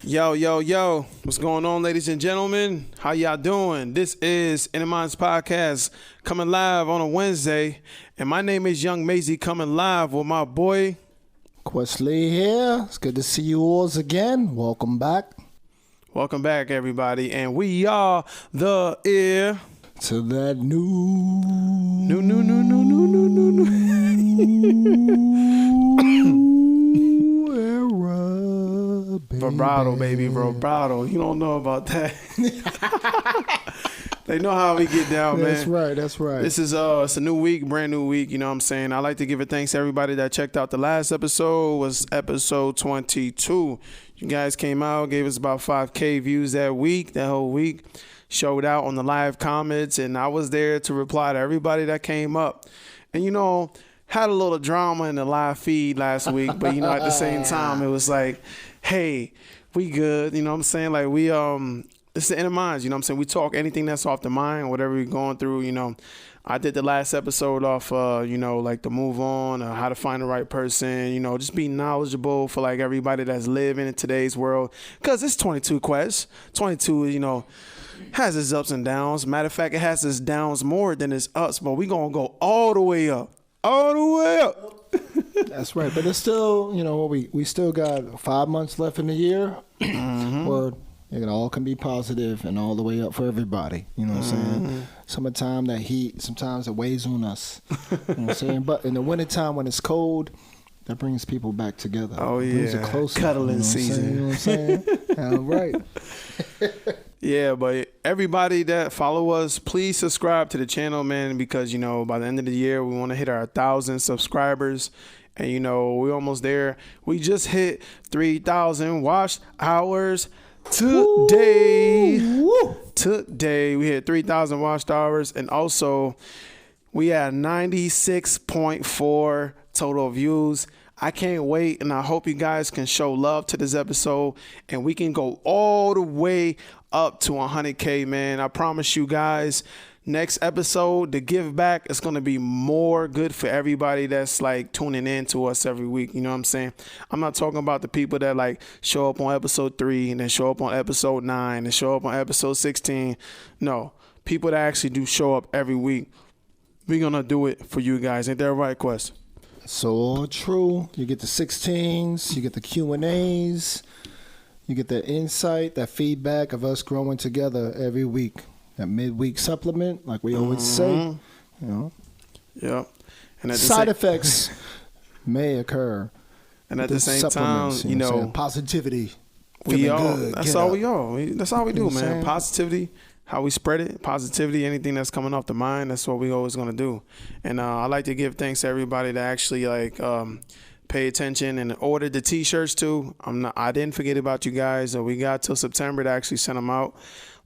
Yo, yo, yo. What's going on, ladies and gentlemen? How y'all doing? This is Inner Minds Podcast coming live on a Wednesday. And my name is Young Maisie coming live with my boy Questley here. It's good to see you all again. Welcome back. Welcome back, everybody. And we are the ear to that new era, baby. vibrato, baby, vibrato. You don't know about that. They know how we get down, man. That's right. This is it's a new week, brand new week. You know what I'm saying? I like to give a thanks to everybody that checked out the last episode. Was episode 22. You guys came out, gave us about 5K views that whole week. Showed out on the live comments, and I was there to reply to everybody that came up. And you know, had a little drama in the live feed last week, but you know, at the same time, it was like, hey, we good. You know what I'm saying? Like it's the inner minds, you know what I'm saying? We talk anything that's off the mind, whatever we're going through, you know. I did the last episode off, like the move on, how to find the right person, you know, just be knowledgeable for like everybody that's living in today's world. Because it's 22 Quest. 22, you know, has its ups and downs. Matter of fact, it has its downs more than its ups, but we going to go all the way up. All the way up. That's right. But it's still, you know, we still got 5 months left in the year. Where it all can be positive and all the way up for everybody. You know what I'm saying? Summertime, that heat, sometimes it weighs on us. You know what I'm saying? But in the wintertime when it's cold, that brings people back together. Oh, yeah. Brings it closer. Cuddling season. You know what I'm saying? All right. Yeah, but everybody that follow us, please subscribe to the channel, man, because, you know, by the end of the year, we want to hit our 1,000 subscribers. And, you know, we're almost there. We just hit 3,000 watch hours today. Woo. Today, we hit 3,000 watch hours. And also, we had 96.4 total views. I can't wait, and I hope you guys can show love to this episode, and we can go all the way up to 100K, man. I promise you guys, next episode, the give back is going to be more good for everybody that's like tuning in to us every week. You know what I'm saying? I'm not talking about the people that like show up on episode 3 and then show up on episode 9 and show up on episode 16. No, people that actually do show up every week. We're going to do it for you guys. Ain't that right, Quest? So true. You get the 16s, you get the Q&As, you get the insight, that feedback of us growing together every week. That midweek supplement, like we always say, you know. Yeah. And side effects may occur. And at the same time, you know, positivity. We all. Good, that's all we are. That's all we do, man. Saying? Positivity. How we spread it, positivity, anything that's coming off the mind, that's what we always going to do. And I like to give thanks to everybody that actually pay attention and ordered the t-shirts too. I didn't forget about you guys. We got till September to actually send them out.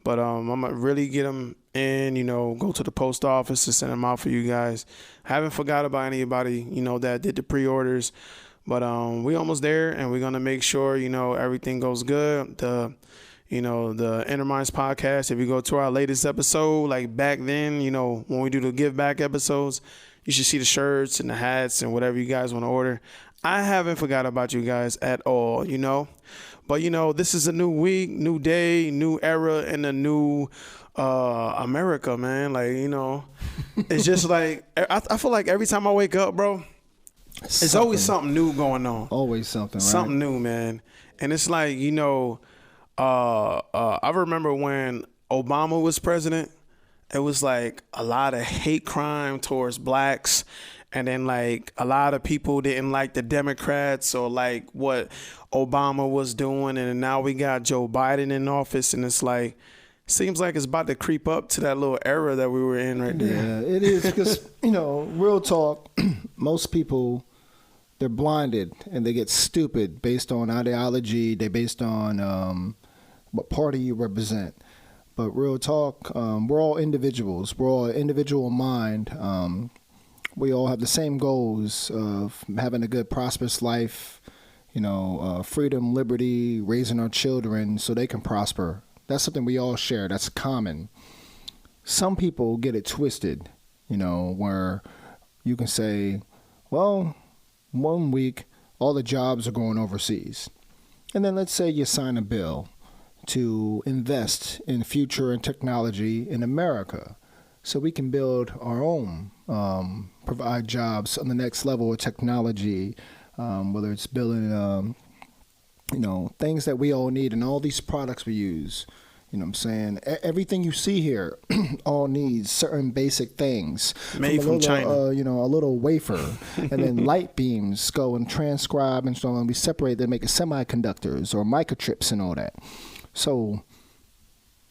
But I'm going to really get them in, you know, go to the post office to send them out for you guys. I haven't forgot about anybody, you know, that did the pre-orders. But we almost there, and we're going to make sure, you know, everything goes good. The Inner Minds Podcast, if you go to our latest episode, like back then, you know, when we do the give back episodes, you should see the shirts and the hats and whatever you guys want to order. I haven't forgot about you guys at all, you know. But, you know, this is a new week, new day, new era, and a new America, man. Like, you know, it's just like, I feel like every time I wake up, bro, it's always something new going on. Always something, right? Something new, man. And it's like, you know, I remember when Obama was president, it was like a lot of hate crime towards blacks. And then like a lot of people didn't like the Democrats or like what Obama was doing. And now we got Joe Biden in office, and it's like, seems like it's about to creep up to that little era that we were in right there. Yeah, it is, because, you know, real talk, most people, they're blinded and they get stupid based on ideology. They're based on what party you represent. But real talk, we're all individuals. We're all an individual mind. We all have the same goals of having a good, prosperous life, you know, freedom, liberty, raising our children so they can prosper. That's something we all share. That's common. Some people get it twisted, you know, where you can say, well, 1 week, all the jobs are going overseas. And then let's say you sign a bill to invest in future and technology in America so we can build our own, provide jobs on the next level of technology, whether it's building, things that we all need and all these products we use. You know what I'm saying? Everything you see here all needs certain basic things. Made from China. A little wafer. And then light beams go and transcribe and so on. We separate them, make it semiconductors or microchips and all that. So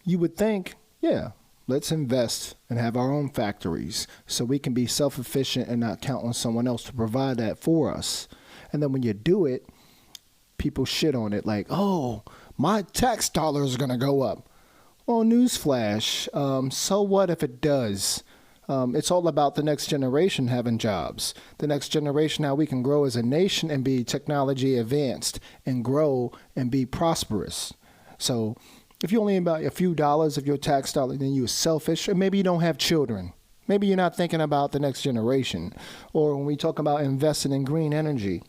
you would think, yeah, let's invest and have our own factories so we can be self-efficient and not count on someone else to provide that for us. And then when you do it, people shit on it like, oh, my tax dollars are going to go up. Well, newsflash, so what if it does? It's all about the next generation having jobs. The next generation, how we can grow as a nation and be technology advanced and grow and be prosperous. So if you only about a few dollars of your tax dollar, then you're selfish, or maybe you don't have children. Maybe you're not thinking about the next generation. Or when we talk about investing in green energy,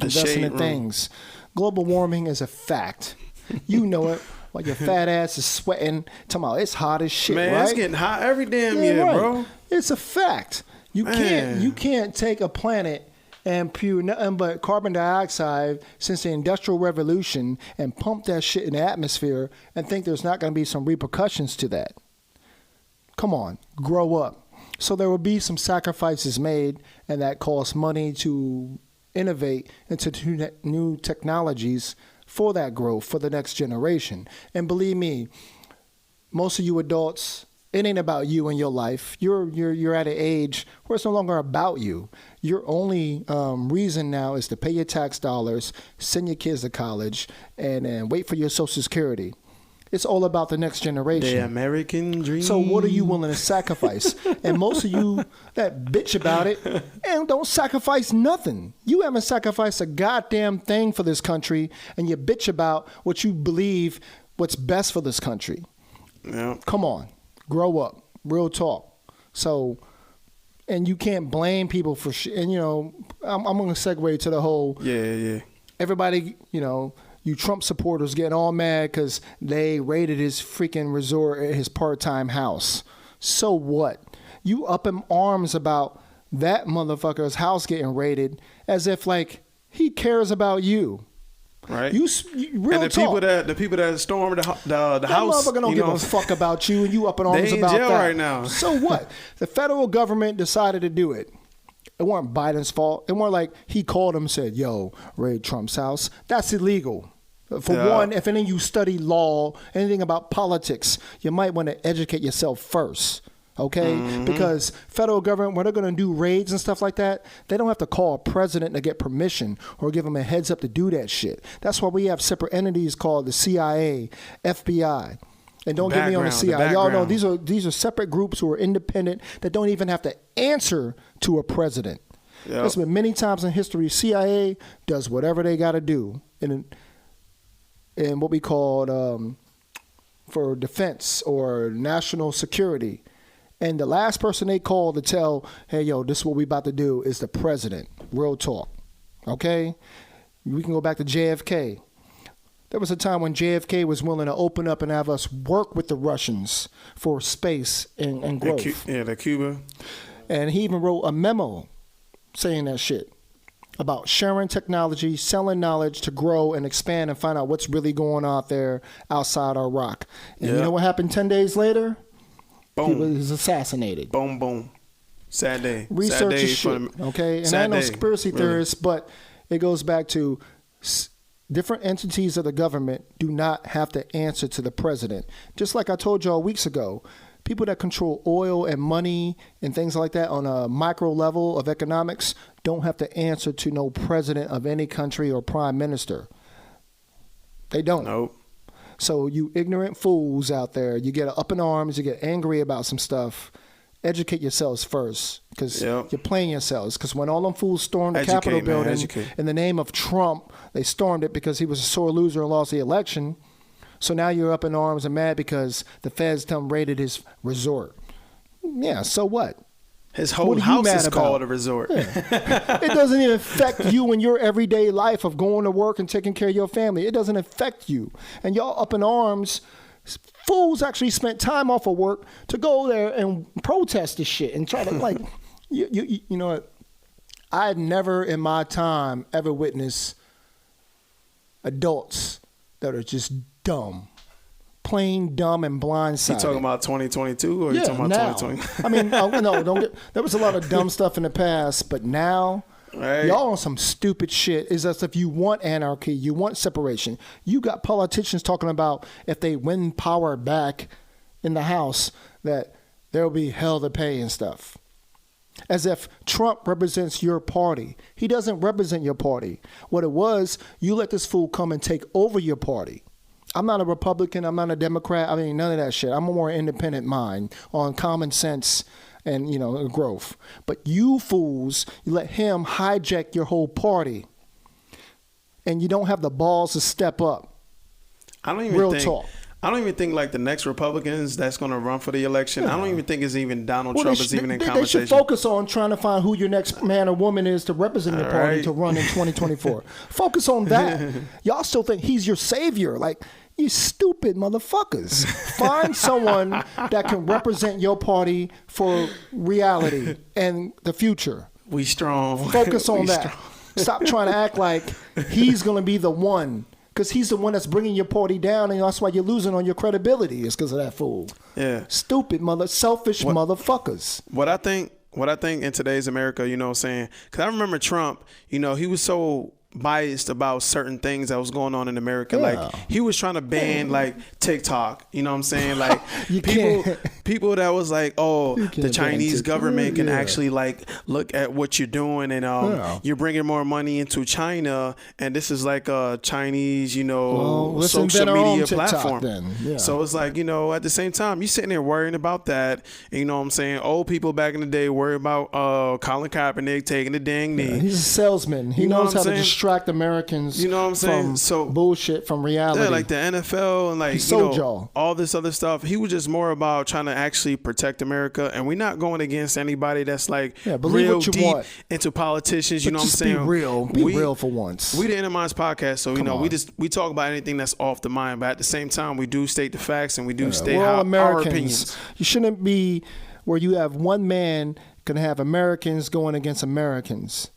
investing in things. Global warming is a fact. You know it. While your fat ass is sweating, talking about it's hot as shit, Man, right? it's getting hot every damn year, right. bro. It's a fact. You can't take a planet and spew nothing but carbon dioxide since the Industrial Revolution and pump that shit in the atmosphere and think there's not going to be some repercussions to that. Come on, grow up. So there will be some sacrifices made, and that costs money to innovate into new technologies for that growth for the next generation. And believe me, most of you adults, it ain't about you and your life. You're at an age where it's no longer about you. Your only reason now is to pay your tax dollars, send your kids to college, and wait for your Social Security. It's all about the next generation. The American dream. So what are you willing to sacrifice? And most of you that bitch about it and don't sacrifice nothing. You haven't sacrificed a goddamn thing for this country, and you bitch about what you believe what's best for this country. Yeah. Come on. Grow up. Real talk. So, and you can't blame people for shit. And, I'm going to segue to the whole. Yeah. Everybody, you Trump supporters getting all mad because they raided his freaking resort at his part-time house. So what? You up in arms about that motherfucker's house getting raided as if like he cares about you. Right. Real and the people that stormed the house. That motherfucker don't give a fuck about you, and you up in arms they in about jail that right now. So what? The federal government decided to do it. It wasn't Biden's fault. It wasn't like he called him and said, yo, raid Trump's house. That's illegal. For one, if any of you study law, anything about politics, you might want to educate yourself first, okay? Mm-hmm. Because federal government, when they're going to do raids and stuff like that, they don't have to call a president to get permission or give him a heads up to do that shit. That's why we have separate entities called the CIA, FBI. And don't get me on the CIA. Y'all know these are separate groups who are independent that don't even have to answer to a president. Yep. There's been many times in history, CIA does whatever they got to do in what we call for defense or national security. And the last person they call to tell, hey, yo, this is what we about to do is the president. Real talk. Okay? We can go back to JFK. There was a time when JFK was willing to open up and have us work with the Russians for space and growth. The Cuba. And he even wrote a memo saying that shit about sharing technology, selling knowledge to grow and expand and find out what's really going on out there outside Iraq. And you know what happened 10 days later? Boom. He was assassinated. Boom, boom. Sad day. Research is shit, okay? And I know conspiracy theorists, but it goes back to different entities of the government do not have to answer to the president. Just like I told y'all weeks ago, people that control oil and money and things like that on a micro level of economics don't have to answer to no president of any country or prime minister. They don't. Nope. So you ignorant fools out there, you get up in arms, you get angry about some stuff. Educate yourselves first, because you're playing yourselves. Because when all them fools stormed the Capitol building in the name of Trump, they stormed it because he was a sore loser and lost the election. So now you're up in arms and mad because the feds raided his resort. Yeah, so what? His whole What are you house mad is about? called a resort. It doesn't even affect you in your everyday life of going to work and taking care of your family. It doesn't affect you. And y'all up in arms. Fools actually spent time off of work to go there and protest this shit and try to like, you know what? I had never in my time ever witnessed adults that are just dumb. Plain dumb and blindsided. You talking about 2022 or you talking about now. 2020? I mean, no, don't get. There was a lot of dumb stuff in the past, but now, Right. y'all on some stupid shit. Is as if you want anarchy, you want separation. You got politicians talking about if they win power back in the House, that there will be hell to pay and stuff. As if Trump represents your party. He doesn't represent your party. What it was, you let this fool come and take over your party. I'm not a Republican. I'm not a Democrat. I mean, none of that shit. I'm a more independent mind on common sense and, growth. But you fools, you let him hijack your whole party. And you don't have the balls to step up. I don't even Real think. talk. I don't even think like the next Republicans that's going to run for the election. I don't even think it's even Donald Trump is even in they conversation. should focus on trying to find who your next man or woman is to represent your party Right. to run in 2024. Focus on that. Y'all still think he's your savior. Like, you stupid motherfuckers. Find someone that can represent your party for reality and the future. We strong. Focus on We that. strong. Stop trying to act like he's going to be the one. Because he's the one that's bringing your party down, and that's why you're losing on your credibility. It's because of that fool. Yeah. Stupid selfish motherfuckers. What I think in today's America, you know what I'm saying? Because I remember Trump, he was so biased about certain things that was going on in America. Yeah. Like, he was trying to ban, like, TikTok. You know what I'm saying? Like, You people that was like, oh, can't the ban Chinese TikTok. government can Yeah. actually, like, look at what you're doing and you're bringing more money into China, and this is like a Chinese, let's social invent our own media TikTok platform. then. Yeah. So it's like, at the same time, you sitting there worrying about that. And, you know what I'm saying? Old people back in the day worry about Colin Kaepernick taking the dang knee. He's a salesman. He You know knows what how I'm to saying? distract Americans You know what I'm saying? from So- bullshit, from reality. Yeah, like the NFL and like sold y'all. all this other stuff. He was just more about trying to actually protect America, and we're not going against anybody that's like believe real what you deep want. into politicians. You But know what I'm just saying? be real. Be real for once. We the Inner Minds podcast, so Come on. we talk about anything that's off the mind, but at the same time, we do state the facts and we do state We're all our Americans. opinions. You shouldn't be where you have one man can have Americans going against Americans,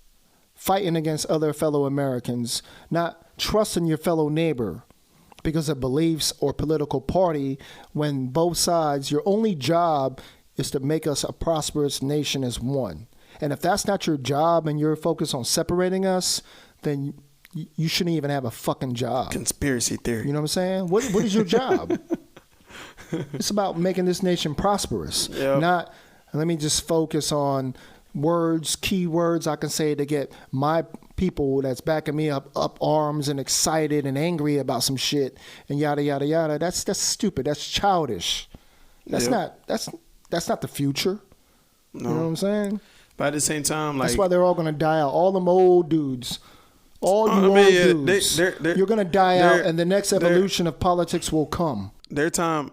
fighting against other fellow Americans, not trusting your fellow neighbor because of beliefs or political party, when both sides, your only job is to make us a prosperous nation as one. And if that's not your job and you're focused on separating us, then you shouldn't even have a fucking job. Conspiracy theory. You know what I'm saying? What is your job? It's about making this nation prosperous. Yep. Not, let me just focus on words, key words I can say to get my people that's backing me up arms and excited and angry about some shit and yada yada yada. That's stupid. That's childish. That's Yep. that's not the future. No. You know what I'm saying? But at the same time, like That's why they're all gonna die out. All them old dudes. All you I mean, old yeah, dudes. they're- you're gonna die out, they're- and the next they're- evolution of politics will come. their time,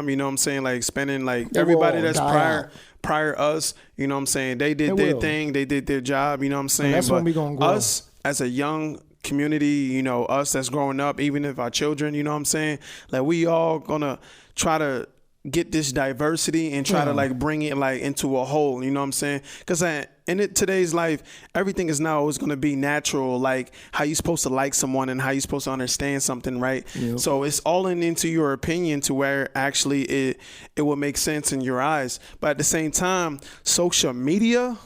you know what I'm saying, like spending like They everybody will that's die prior us, you know what I'm saying, they did They their will. thing, they did their job, you know what I'm saying. that's but when we gonna grow. us as a young community, us that's growing up, even if our children, you know what I'm saying, like we all gonna try to get this diversity and try to like bring it like into a whole, you know what I'm saying? Because in today's life, everything is now always going to be natural, like how you supposed to like someone and how you supposed to understand something, right? Yep. So it's all into your opinion to where actually it will make sense in your eyes. But at the same time, social media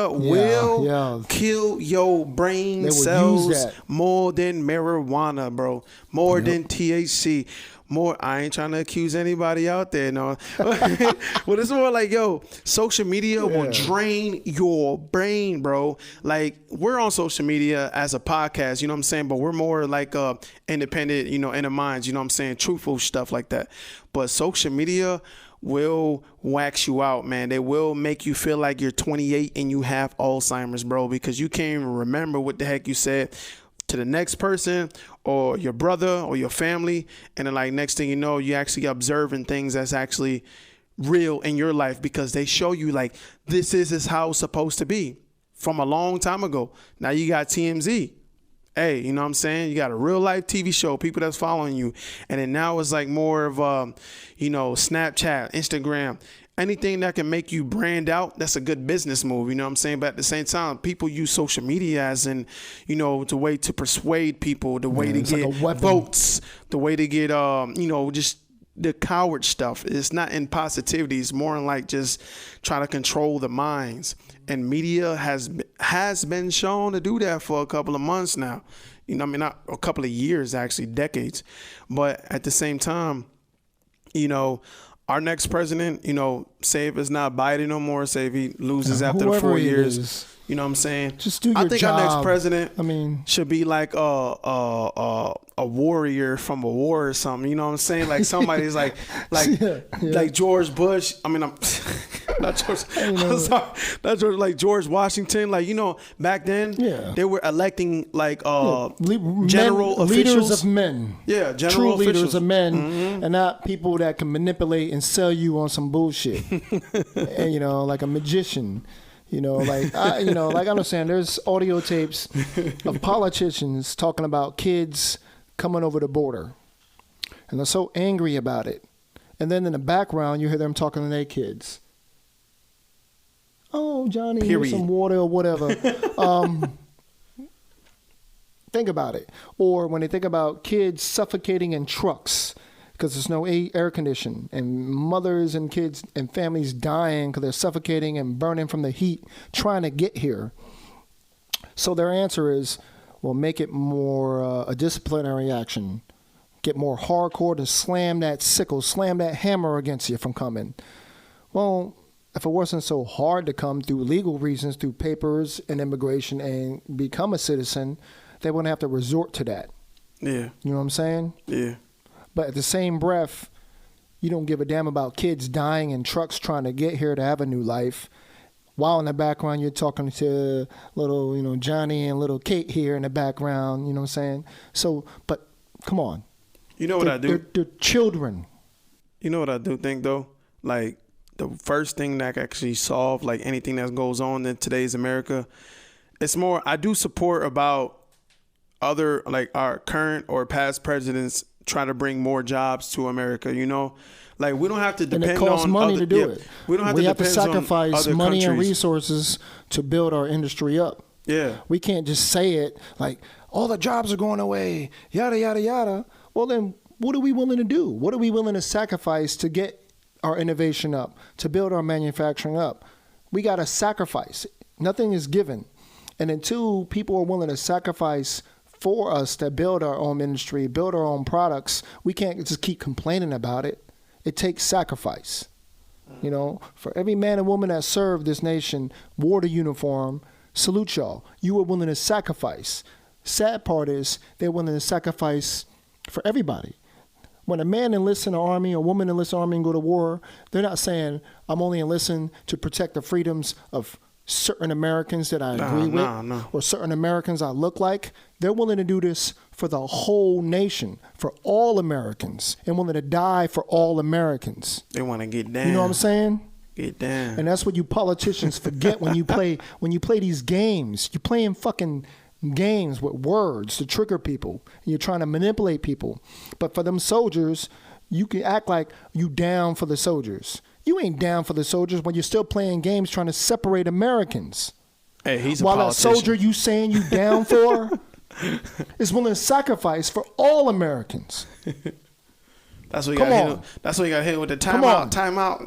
will kill your brain They will use cells that. more than marijuana, bro. More than THC. More, I ain't trying to accuse anybody out there, no. But it's more like, social media will drain your brain, bro. Like, we're on social media as a podcast, you know what I'm saying? But we're more like independent, inner minds, you know what I'm saying? Truthful stuff like that. But social media will wax you out, man. They will make you feel like you're 28 and you have Alzheimer's, bro, because you can't even remember what the heck you said to the next person or your brother or your family, and then like next thing you know, you actually observing things that's actually real in your life because they show you like this is how it's supposed to be from a long time ago. Now you got TMZ. Hey, you know what I'm saying? You got a real life TV show, people that's following you. And then now it's like more of, Snapchat, Instagram, anything that can make you brand out. That's a good business move. You know what I'm saying? But at the same time, people use social media as in, the way to persuade people, the way to get votes, the way to get, just the coward stuff. It's not in positivity. It's more in like just trying to control the minds. And media has been shown to do that for a couple of months now. Not a couple of years, actually, decades. But at the same time, our next president, say if it's not Biden no more, say if he loses after the 4 years, you know what I'm saying? Just do your job. I think our next president should be like a warrior from a war or something. You know what I'm saying? Like somebody's like George Bush. I'm not George. I'm sorry, not George. Like George Washington. Like back then, they were electing like general officials, leaders of men. Yeah, general true officials. Leaders of men, and not people that can manipulate and sell you on some bullshit. And like a magician. I understand there's audio tapes of politicians talking about kids coming over the border. And they're so angry about it. And then in the background, you hear them talking to their kids. Oh, Johnny, here's some water or whatever. Think about it. Or when they think about kids suffocating in trucks because there's no air conditioning, and mothers and kids and families dying because they're suffocating and burning from the heat trying to get here. So their answer is, well, make it more a disciplinary action. Get more hardcore to slam that sickle, slam that hammer against you from coming. Well, if it wasn't so hard to come through legal reasons, through papers and immigration and become a citizen, they wouldn't have to resort to that. Yeah. You know what I'm saying? Yeah. But at the same breath, you don't give a damn about kids dying in trucks trying to get here to have a new life. While in the background, you're talking to little, Johnny and little Kate here in the background, you know what I'm saying? So, but come on. You know what I do? They're children. You know what I do think, though? Like, the first thing that can actually solve, like, anything that goes on in today's America, it's more, I do support about other, like, our current or past presidents try to bring more jobs to America, Like, we don't have to depend on... And it costs money to do it. We don't have to sacrifice money and resources to build our industry up. Yeah. We can't just say it like, all the jobs are going away, yada, yada, yada. Well, then what are we willing to do? What are we willing to sacrifice to get our innovation up, to build our manufacturing up? We got to sacrifice. Nothing is given. And until people are willing to sacrifice for us to build our own industry, build our own products, we can't just keep complaining about it. It takes sacrifice. For every man and woman that served this nation, wore the uniform, salute y'all. You were willing to sacrifice. Sad part is they're willing to sacrifice for everybody. When a man enlists in the army, a woman enlists in the army and go to war, they're not saying, I'm only enlisting to protect the freedoms of certain Americans that I agree with or certain Americans I look like. They're willing to do this for the whole nation, for all Americans, and willing to die for all Americans. They want to get down. You know what I'm saying? Get down. And that's what you politicians forget when you play these games. You're playing fucking games with words to trigger people. You're trying to manipulate people. But for them soldiers, you can act like you down for the soldiers. You ain't down for the soldiers when you're still playing games trying to separate Americans. Hey, he's a While politician. that soldier you saying you down for is willing to sacrifice for all Americans. That's what you got hit. That's what you got hit with the timeout. Timeout.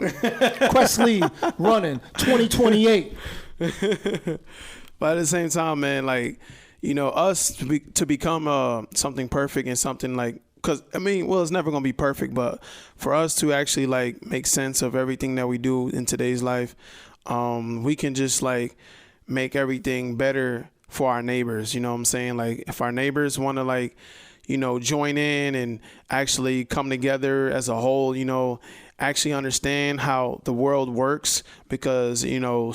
Questley running 2028. But at the same time, man, like, us to become something perfect and something like, because it's never gonna be perfect, but for us to actually like make sense of everything that we do in today's life, we can just like make everything better for our neighbors. You know what I'm saying? Like, if our neighbors want to like, join in and actually come together as a whole, actually understand how the world works, because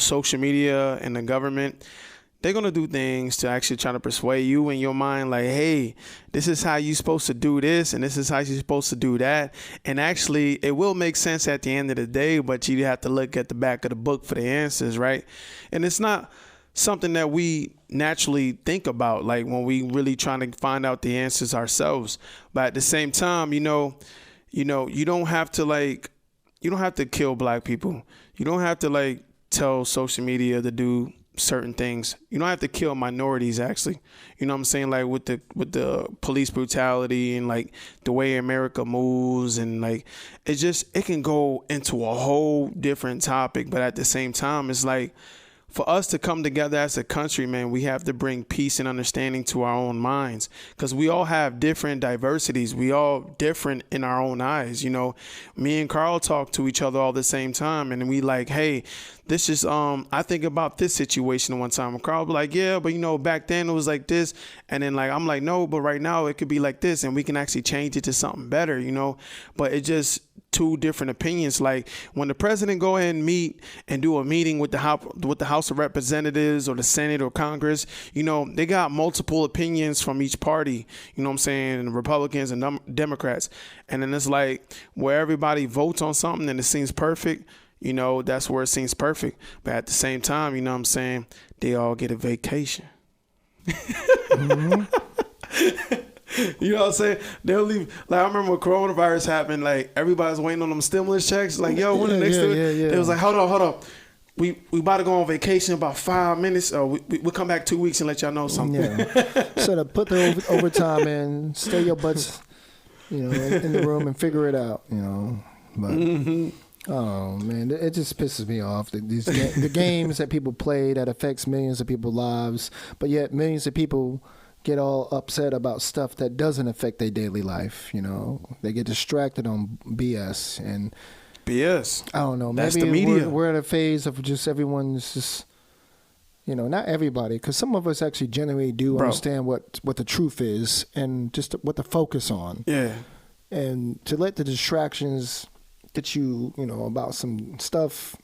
social media and the government, they're going to do things to actually try to persuade you in your mind, like, hey, this is how you're supposed to do this, and this is how you're supposed to do that. And actually, it will make sense at the end of the day, but you have to look at the back of the book for the answers, right? And it's not something that we naturally think about, like when we really trying to find out the answers ourselves. But at the same time, you don't have to kill black people. You don't have to like tell social media to do certain things. You don't have to kill minorities, actually. You know what I'm saying? Like with the police brutality and like the way America moves, and like it can go into a whole different topic. But at the same time, it's like, for us to come together as a country, man, we have to bring peace and understanding to our own minds, because we all have different diversities. We all different in our own eyes. Me and Carl talk to each other all the same time, and we like, hey, this is I think about this situation one time. And Carl be like, yeah, but back then it was like this, and then like I'm like, no, but right now it could be like this, and we can actually change it to something better. But it just two different opinions. Like when the president go ahead and meet and do a meeting with the House of Representatives or the Senate or Congress, they got multiple opinions from each party. You know what I'm saying? Republicans and Democrats, and then it's like where everybody votes on something and it seems perfect. That's where it seems perfect. But at the same time, you know what I'm saying, they all get a vacation. Mm-hmm. You know what I'm saying? They'll leave. Like, I remember when coronavirus happened, like, everybody's waiting on them stimulus checks. Like, yo, when the next thing? It was like, hold on. We about to go on vacation about 5 minutes. We'll come back 2 weeks and let y'all know something. Yeah. So to put the overtime in, stay your butts, in the room and figure it out, But, oh, man, it just pisses me off. The games that people play that affects millions of people's lives, but yet millions of people get all upset about stuff that doesn't affect their daily life. They get distracted on BS and BS. I don't know. That's maybe the media. We're at a phase of just everyone's just, not everybody, because some of us actually genuinely do understand what the truth is and just what to focus on. Yeah. And to let the distractions get you, about some stuff,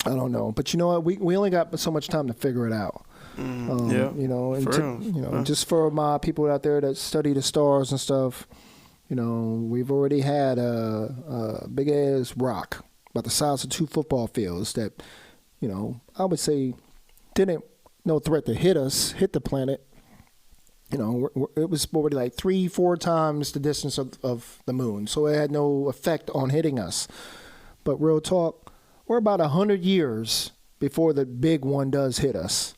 I don't know. But you know what? We only got so much time to figure it out. Just for my people out there that study the stars and stuff, we've already had a big ass rock about the size of 2 football fields that, I would say didn't no threat to hit the planet. It was already like 3-4 times the distance of the moon, so it had no effect on hitting us. But real talk, we're about 100 years before the big one does hit us.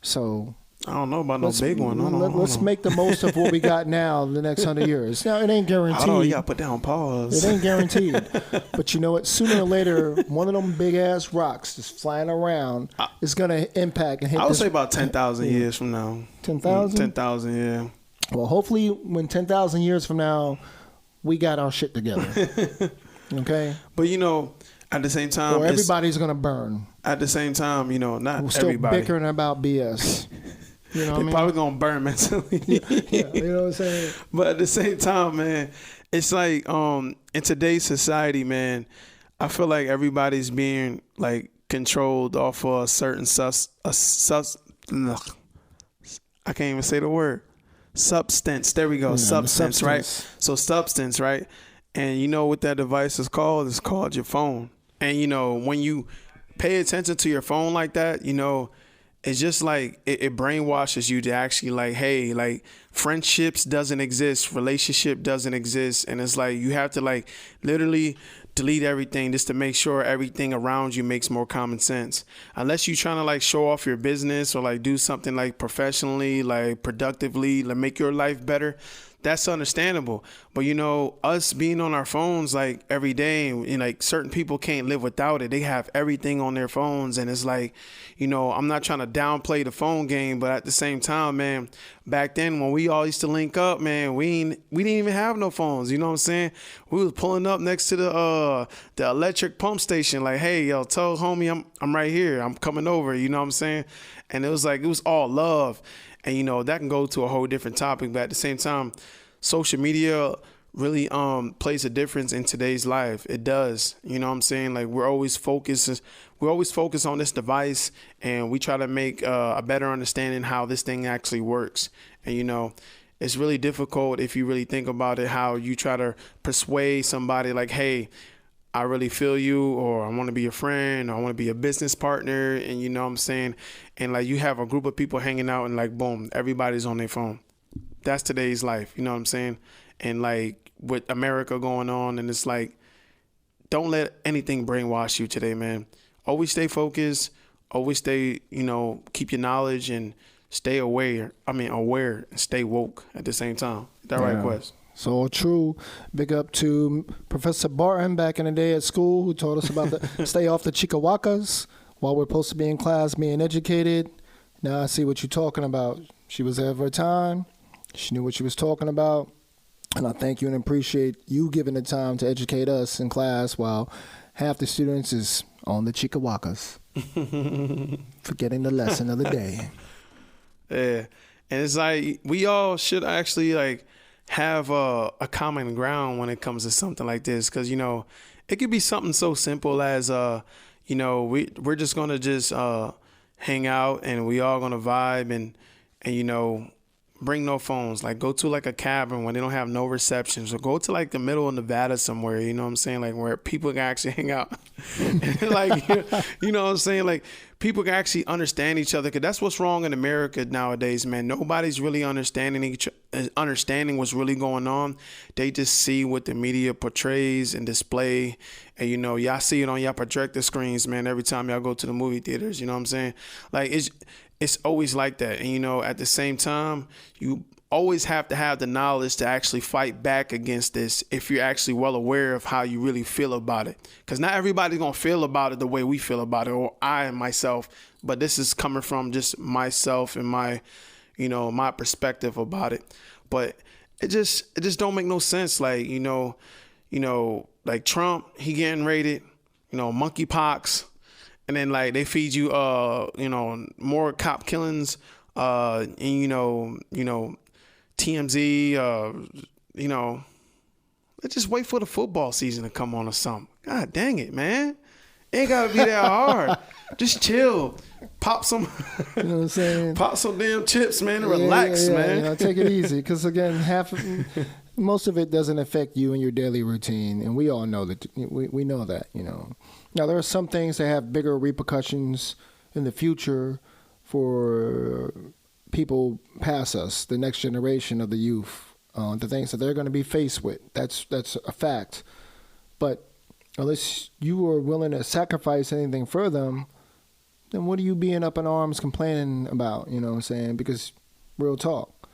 So I don't know about no big one. Let's make the most of what we got now in the next 100 years. Now, it ain't guaranteed. I don't know, you got to put down pause. It ain't guaranteed. But you know what? Sooner or later, one of them big-ass rocks just flying around is going to impact and hit. I would say about 10,000 years from now. 10,000? 10,000, yeah. Well, hopefully when 10,000 years from now, we got our shit together. Okay? But, at the same time, or everybody's going to burn. At the same time, not we're still everybody. Bickering about BS. They're probably going to burn mentally. Yeah, you know what I'm saying? But at the same time, man, it's like in today's society, man, I feel like everybody's being like controlled off of a certain I can't even say the word. Substance. There we go. Substance, right? So substance, right? And you know what that device is called? It's called your phone. And when you pay attention to your phone like that, it's just like it brainwashes you to actually like, hey, like friendships doesn't exist, relationship doesn't exist. And it's like you have to like literally delete everything just to make sure everything around you makes more common sense. Unless you're trying to like show off your business or like do something like professionally, like productively, like make your life better. That's understandable. But, us being on our phones like every day, and like certain people can't live without it. They have everything on their phones. And it's like, I'm not trying to downplay the phone game, but at the same time, man, back then when we all used to link up, man, we didn't even have no phones. You know what I'm saying? We was pulling up next to the electric pump station. Like, hey, yo, tell homie I'm right here. I'm coming over. You know what I'm saying? And it was like, it was all love. And, that can go to a whole different topic. But at the same time, social media really plays a difference in today's life. It does. You know what I'm saying? Like we're always focused on this device, and we try to make a better understanding how this thing actually works. And you know, it's really difficult if you really think about it, how you try to persuade somebody like, hey, I really feel you, or I want to be a friend, or I want to be a business partner. And you know what I'm saying? And like you have a group of people hanging out and like, boom, everybody's on their phone. That's today's life. You know what I'm saying? And like with America going on, and it's like, don't let anything brainwash you today, man. Always stay focused. Always stay, you know, keep your knowledge and stay aware and stay woke at the same time. Is that right, Quest? So true. Big up to Professor Barton back in the day at school who taught us about the stay off the chicawakas while we're supposed to be in class being educated. Now I see what you're talking about. She was there for a time. She knew what she was talking about. And I thank you and appreciate you giving the time to educate us in class while half the students is on the chicawakas, forgetting the lesson of the day. Yeah. And it's like we all should actually like have a common ground when it comes to something like this, because you know it could be something so simple as you know, we're just gonna just hang out and we all gonna vibe and you know, bring no phones. Like go to like a cabin where they don't have no receptions, or go to like the middle of Nevada somewhere, you know what I'm saying, like where people can actually hang out. Like you know what I'm saying, like people can actually understand each other, because that's what's wrong in America nowadays, man. Nobody's really understanding what's really going on. They just see what the media portrays and display, and you know, y'all see it on y'all projector screens, man, every time y'all go to the movie theaters. You know what I'm saying? Like it's always like that. And you know, at the same time, you always have to have the knowledge to actually fight back against this if you're actually well aware of how you really feel about it. Because not everybody's going to feel about it the way we feel about it, or I and myself. But this is coming from just myself and my, you know, my perspective about it. But it just don't make no sense. Like, you know, like Trump, he getting raided, you know, monkeypox. And then like they feed you, you know, more cop killings, and you know, TMZ, you know, let's just wait for the football season to come on or something. God dang it, man. It ain't gotta be that hard. Just chill. Pop some, you know what I'm saying? Pop some damn chips, man, and relax, man. You know, take it easy. Because again, most of it doesn't affect you and your daily routine. And we all know that, we know that, you know. Now, there are some things that have bigger repercussions in the future for people past us, the next generation of the youth, the things that they're going to be faced with. That's a fact. But unless you are willing to sacrifice anything for them, then what are you being up in arms complaining about? You know what I'm saying? Because real talk,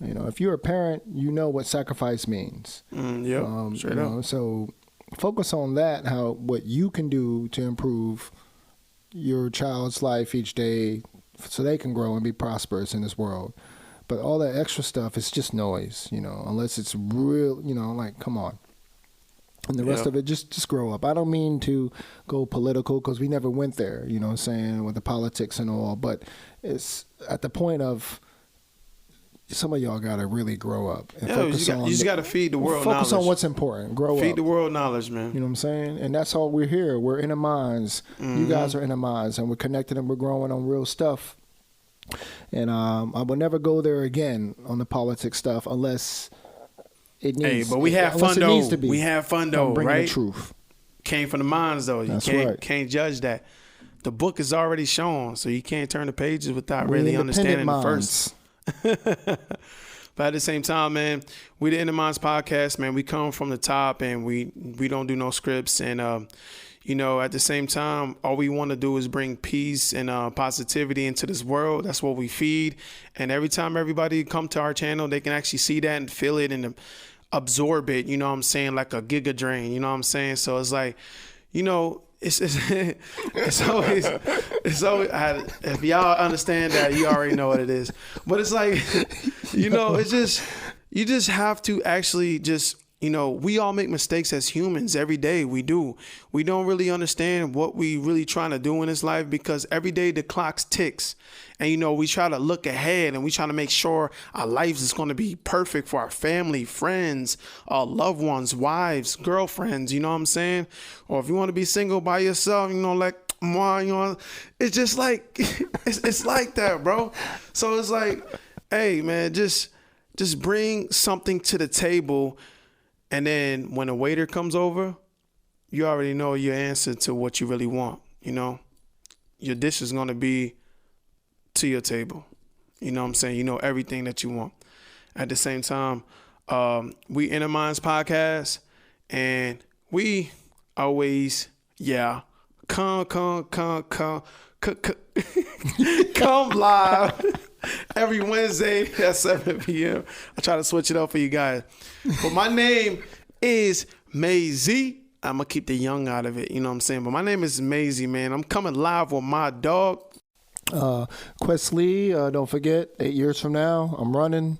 you know, if you're a parent, you know what sacrifice means. Straight up. So focus on that, what you can do to improve your child's life each day so they can grow and be prosperous in this world. But all that extra stuff is just noise, you know, unless it's real, you know, like, come on. And the rest of it, just grow up. I don't mean to go political, because we never went there, you know what I'm saying, with the politics and all. But it's at the point of some of y'all got to really grow up. And focus on, you just got to feed the world knowledge. Focus on what's important. Grow up. Feed the world knowledge, man. You know what I'm saying? And that's all we're here. We're inner minds. Mm-hmm. You guys are inner minds, and we're connected and we're growing on real stuff. And I will never go there again on the politics stuff unless it needs. Hey, but we have fun though. We have fun though, I'm bringing right? the truth. Came from the minds though. You can't judge that. The book is already shown, so you can't turn the pages without really understanding the first. But at the same time, man, we the Inner Minds podcast, man. We come from the top, and we don't do no scripts. And you know, at the same time, all we want to do is bring peace and positivity into this world. That's what we feed. And every time everybody come to our channel, they can actually see that and feel it and absorb it. You know what I'm saying? Like a giga drain. You know what I'm saying? So it's like, you know, it's always if y'all understand that, you already know what it is. But it's like, you know, it's just, you just have to actually just, You know, we all make mistakes as humans every day. We do. We don't really understand what we really trying to do in this life because every day the clock ticks. And, you know, we try to look ahead and we try to make sure our lives is going to be perfect for our family, friends, loved ones, wives, girlfriends, you know what I'm saying? Or if you want to be single by yourself, you know, like, you know, it's just like, it's like that, bro. So it's like, hey, man, just bring something to the table. And then when a waiter comes over, you already know your answer to what you really want, you know? Your dish is going to be to your table. You know what I'm saying? You know everything that you want. At the same time, we Inner Minds Podcast, and we always, come live every Wednesday at 7 p.m. I try to switch it up for you guys. But my name is Maisie. I'm going to keep the young out of it, you know what I'm saying? But my name is Maisie, man. I'm coming live with my dog. Quest Lee, don't forget, 8 years from now, I'm running.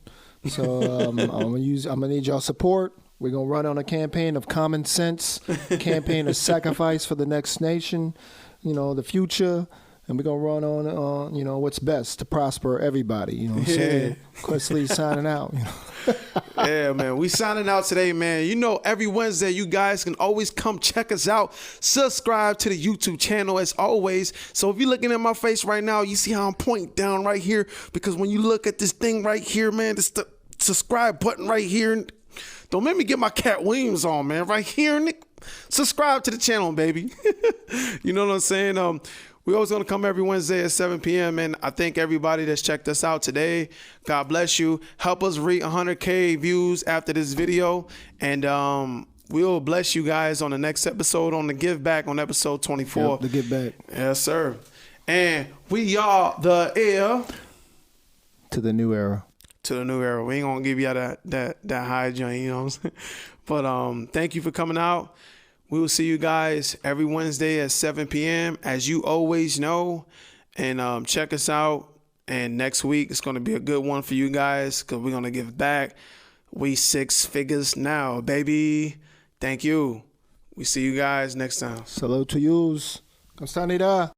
So I'm gonna need y'all support. We're gonna run on a campaign of common sense, campaign of sacrifice for the next nation, you know, the future. And we're going to run on, you know, what's best to prosper everybody. You know what I'm saying? Quest Lee signing out. You know? Yeah, man. We signing out today, man. You know, every Wednesday, you guys can always come check us out. Subscribe to the YouTube channel as always. So if you're looking at my face right now, you see how I'm pointing down right here? Because when you look at this thing right here, man, it's the subscribe button right here. Don't make me get my Cat Williams on, man. Right here, Nick. Subscribe to the channel, baby. You know what I'm saying? We always going to come every Wednesday at 7 p.m. And I thank everybody that's checked us out today. God bless you. Help us reach 100K views after this video. And we'll bless you guys on the next episode on the Give Back on episode 24. Yep, the Give Back. Yes, sir. And we are the heir to the new era. To the new era. We ain't going to give you that high joint, you know what I'm saying? But thank you for coming out. We will see you guys every Wednesday at 7 p.m. as you always know. And check us out. And next week, it's going to be a good one for you guys because we're going to give back. We 6 figures now, baby. Thank you. We see you guys next time. Salute to yous. Kamsahamnida.